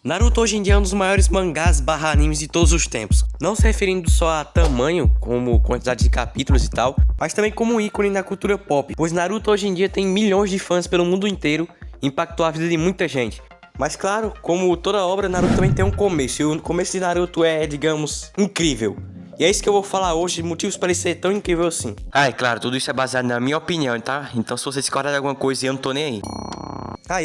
Naruto hoje em dia é um dos maiores mangás barra animes de todos os tempos. Não se referindo só a tamanho, como quantidade de capítulos e tal, mas também como um ícone na cultura pop, pois Naruto hoje em dia tem milhões de fãs pelo mundo inteiro e impactou a vida de muita gente. Mas claro, como toda obra, Naruto também tem um começo, e o começo de Naruto é, digamos, incrível. E é isso que eu vou falar hoje, motivos para ele ser tão incrível assim. Ah, é claro, tudo isso é baseado na minha opinião, tá? Então se você discordar de alguma coisa, eu não tô nem aí.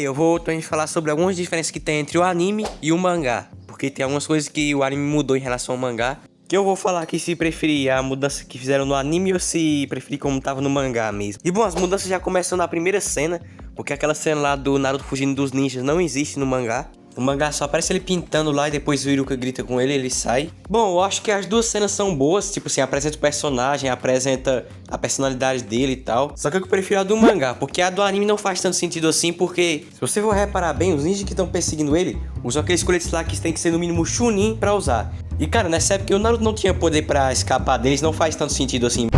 Eu vou também falar sobre algumas diferenças que tem entre o anime e o mangá, porque tem algumas coisas que o anime mudou em relação ao mangá, que eu vou falar aqui se preferir a mudança que fizeram no anime ou se preferir como tava no mangá mesmo. E bom, as mudanças já começam na primeira cena, porque aquela cena lá do Naruto fugindo dos ninjas não existe no mangá. O mangá só aparece ele pintando lá e depois o Iruka grita com ele e ele sai. Bom, eu acho que as duas cenas são boas, tipo assim, apresenta o personagem, apresenta a personalidade dele e tal. Só que eu prefiro a do mangá, porque a do anime não faz tanto sentido assim, porque se você for reparar bem, os ninjas que estão perseguindo ele usam aqueles coletes lá que tem que ser no mínimo Chunin pra usar. E cara, nessa época o Naruto não tinha poder pra escapar deles, não faz tanto sentido assim.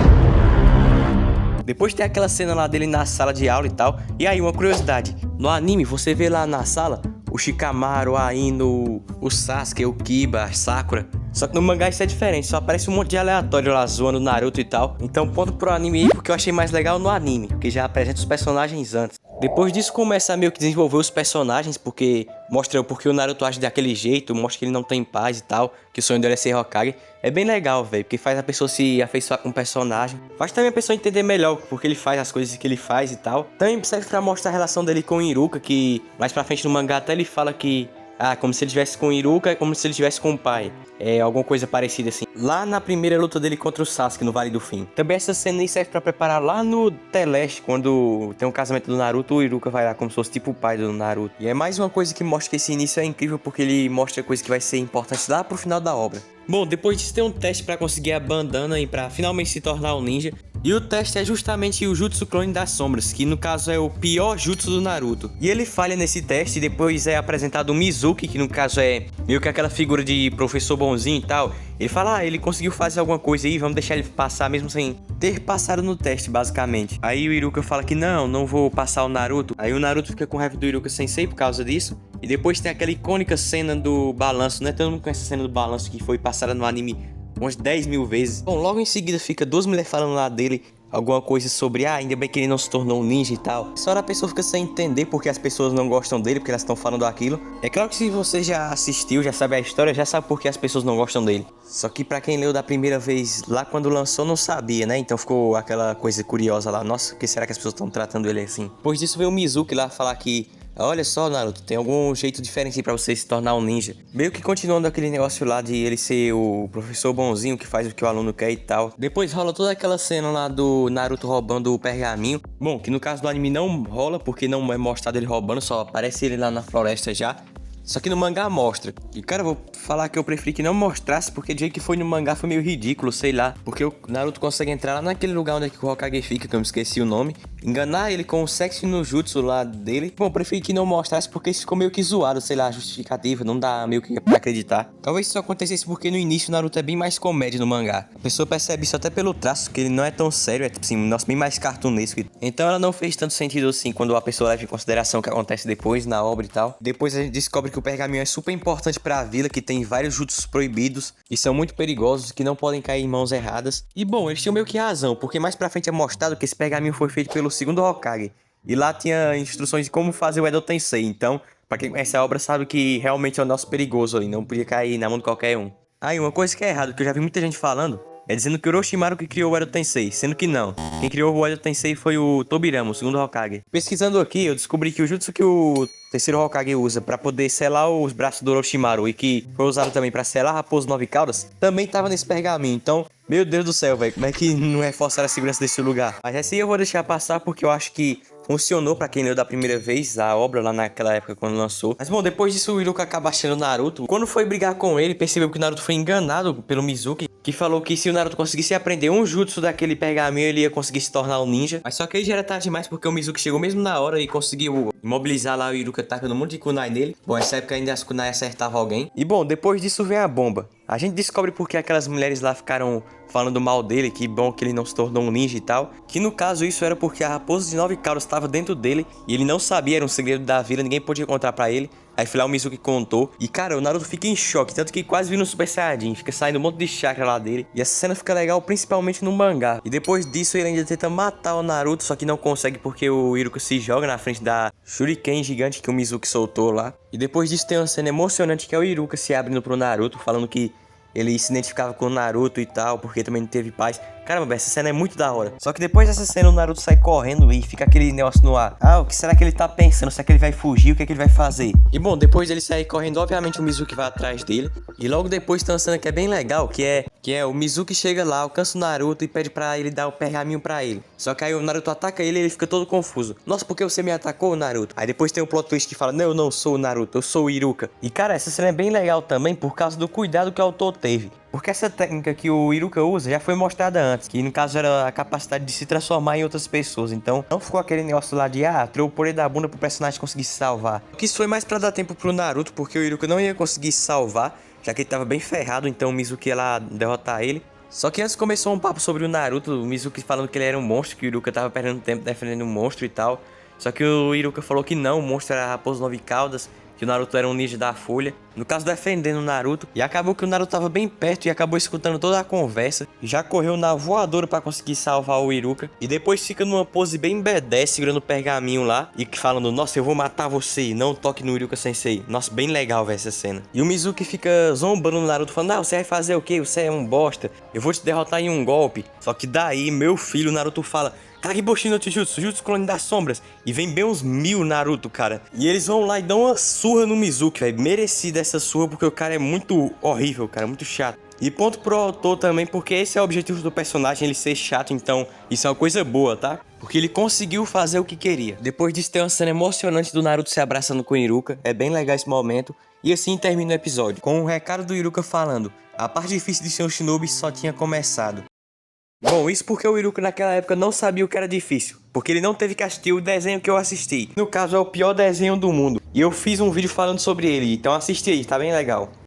Depois tem aquela cena lá dele na sala de aula e tal. E aí, uma curiosidade, no anime você vê lá na sala o Shikamaru, a Ino, o Sasuke, o Kiba, a Sakura. Só que no mangá isso é diferente, só aparece um monte de aleatório lá zoando o Naruto e tal. Então ponto pro anime aí, porque eu achei mais legal no anime, porque já apresenta os personagens antes. Depois disso começa a meio que desenvolver os personagens, porque mostra o porquê o Naruto age daquele jeito, mostra que ele não tem paz e tal, que o sonho dele é ser Hokage. É bem legal, velho, porque faz a pessoa se afeiçoar com o personagem. Faz também a pessoa entender melhor porque ele faz as coisas que ele faz e tal. Também serve pra mostrar a relação dele com o Iruka, que mais pra frente no mangá até ele fala que como se ele estivesse com o Iruka, é como se ele estivesse com o pai. É alguma coisa parecida assim. Lá na primeira luta dele contra o Sasuke no Vale do Fim. Também essa cena aí serve pra preparar lá no Teleste, quando tem um casamento do Naruto, o Iruka vai lá como se fosse tipo o pai do Naruto. E é mais uma coisa que mostra que esse início é incrível, porque ele mostra coisa que vai ser importante lá pro final da obra. Bom, depois disso tem um teste pra conseguir a bandana e pra finalmente se tornar um ninja. E o teste é justamente o Jutsu Clone das Sombras, que no caso é o pior jutsu do Naruto. E ele falha nesse teste e depois é apresentado o Mizuki, que no caso é meio que aquela figura de professor bonzinho e tal. Ele fala, ele conseguiu fazer alguma coisa aí, vamos deixar ele passar mesmo sem ter passado no teste, basicamente. Aí o Iruka fala que não vou passar o Naruto. Aí o Naruto fica com raiva do Iruka Sensei por causa disso. E depois tem aquela icônica cena do balanço, né? Todo mundo conhece a cena do balanço que foi passada no anime umas 10 mil vezes. Bom, logo em seguida fica duas mulheres falando lá dele alguma coisa sobre, ainda bem que ele não se tornou um ninja e tal. Só a pessoa fica sem entender porque as pessoas não gostam dele, porque elas estão falando aquilo. É claro que se você já assistiu, já sabe a história, já sabe por que as pessoas não gostam dele. Só que pra quem leu da primeira vez lá quando lançou, não sabia, né? Então ficou aquela coisa curiosa lá. Nossa, o que será que as pessoas estão tratando ele assim? Depois disso veio o Mizuki lá falar que olha só, Naruto, tem algum jeito diferente pra você se tornar um ninja. Meio que continuando aquele negócio lá de ele ser o professor bonzinho que faz o que o aluno quer e tal. Depois rola toda aquela cena lá do Naruto roubando o pergaminho. Bom, que no caso do anime não rola, porque não é mostrado ele roubando, só aparece ele lá na floresta já. Só que no mangá mostra. E cara, eu vou falar que eu preferi que não mostrasse, porque do jeito que foi no mangá foi meio ridículo, sei lá. Porque o Naruto consegue entrar lá naquele lugar onde é que o Hokage fica, que eu me esqueci o nome. Enganar ele com o sexo no jutsu lá dele. Bom, eu preferi que não mostrasse porque isso ficou meio que zoado, sei lá, justificativa. Não dá meio que pra acreditar. Talvez isso acontecesse porque no início o Naruto é bem mais comédia no mangá. A pessoa percebe isso até pelo traço, que ele não é tão sério, é tipo assim, nossa, bem mais cartunesco. Então ela não fez tanto sentido assim quando a pessoa leva em consideração o que acontece depois na obra e tal. Depois a gente descobre que o pergaminho é super importante pra vila, que tem vários jutsus proibidos e são muito perigosos, que não podem cair em mãos erradas. E bom, eles tinham meio que razão, porque mais pra frente é mostrado que esse pergaminho foi feito pelo segundo Hokage. E lá tinha instruções de como fazer o Edo Tensei. Então, pra quem conhece a obra sabe que realmente é um negócio perigoso ali, não podia cair na mão de qualquer um. Aí, uma coisa que é errada, que eu já vi muita gente falando, é dizendo que o Orochimaru que criou o Edo Tensei, sendo que não. Quem criou o Edo Tensei foi o Tobirama, o segundo Hokage. Pesquisando aqui, eu descobri que o jutsu que o terceiro Hokage usa pra poder selar os braços do Orochimaru e que foi usado também pra selar a Raposa Nove Caudas, também tava nesse pergaminho. Então, meu Deus do céu, velho, como é que não reforçaram a segurança desse lugar? Mas essa aí eu vou deixar passar porque eu acho que funcionou pra quem leu da primeira vez a obra lá naquela época quando lançou. Mas bom, depois disso o Iruka acaba achando o Naruto. Quando foi brigar com ele, percebeu que o Naruto foi enganado pelo Mizuki, que falou que se o Naruto conseguisse aprender um jutsu daquele pergaminho, ele ia conseguir se tornar um ninja. Mas só que aí já era tarde demais, porque o Mizuki chegou mesmo na hora e conseguiu imobilizar lá o Iruka, tacando um monte de kunai nele. Bom, nessa época ainda as kunai acertavam alguém. E bom, depois disso vem a bomba. A gente descobre porque aquelas mulheres lá ficaram falando mal dele, que bom que ele não se tornou um ninja e tal. Que no caso isso era porque a Raposa de Nove Caudas estava dentro dele e ele não sabia, era um segredo da vila, ninguém podia contar pra ele. Aí foi lá o Mizuki contou. E cara, o Naruto fica em choque, tanto que quase vira um Super Saiyajin. Fica saindo um monte de chakra lá dele. E essa cena fica legal principalmente no mangá. E depois disso ele ainda tenta matar o Naruto, só que não consegue porque o Iruka se joga na frente da Shuriken gigante que o Mizuki soltou lá. E depois disso tem uma cena emocionante que é o Iruka se abrindo pro Naruto, falando que ele se identificava com o Naruto e tal, porque também não teve paz. Caramba, essa cena é muito da hora. Só que depois dessa cena o Naruto sai correndo e fica aquele negócio no ar. Ah, o que será que ele tá pensando? Será que ele vai fugir? O que é que ele vai fazer? E bom, depois dele sair correndo, obviamente o Mizuki vai atrás dele. E logo depois tem uma cena que é bem legal, que é o Mizuki chega lá, alcança o Naruto e pede pra ele dar o pergaminho pra ele. Só que aí o Naruto ataca ele e ele fica todo confuso. Nossa, por que você me atacou, Naruto? Aí depois tem o plot twist que fala, não, eu não sou o Naruto, eu sou o Iruka. E cara, essa cena é bem legal também por causa do cuidado que o autor teve. Porque essa técnica que o Iruka usa já foi mostrada antes, que no caso era a capacidade de se transformar em outras pessoas. Então não ficou aquele negócio lá de, tirou o poder da bunda pro personagem conseguir se salvar. Que isso foi mais pra dar tempo pro Naruto, porque o Iruka não ia conseguir se salvar, já que ele tava bem ferrado, então o Mizuki ia lá derrotar ele. Só que antes começou um papo sobre o Naruto, o Mizuki falando que ele era um monstro, que o Iruka tava perdendo tempo defendendo um monstro e tal. Só que o Iruka falou que não, o monstro era a Raposa Nove Caudas, que o Naruto era um ninja da Folha, no caso defendendo o Naruto, e acabou que o Naruto tava bem perto e acabou escutando toda a conversa, e já correu na voadora pra conseguir salvar o Iruka, e depois fica numa pose bem B10, segurando o pergaminho lá, e falando, nossa, eu vou matar você, não toque no Iruka Sensei. Nossa, bem legal ver essa cena. E o Mizuki fica zombando no Naruto, falando, você vai fazer o quê? Você é um bosta, eu vou te derrotar em um golpe. Só que daí, meu filho, o Naruto fala, Kagebushi no Chujutsu, Jutsu Clone das Sombras. E vem bem uns 1000 Naruto, cara. E eles vão lá e dão uma surra no Mizuki, velho. Merecida essa surra, porque o cara é muito horrível, cara, muito chato. E ponto pro autor também, porque esse é o objetivo do personagem, ele ser chato, então isso é uma coisa boa, tá? Porque ele conseguiu fazer o que queria. Depois disso tem uma cena emocionante do Naruto se abraçando com o Iruka, é bem legal esse momento. E assim termina o episódio, com o recado do Iruka falando, a parte difícil de ser um shinobi só tinha começado. Bom, isso porque o Iruka naquela época não sabia o que era difícil, porque ele não teve que assistir o desenho que eu assisti. No caso é o pior desenho do mundo, e eu fiz um vídeo falando sobre ele, então assiste aí, tá bem legal.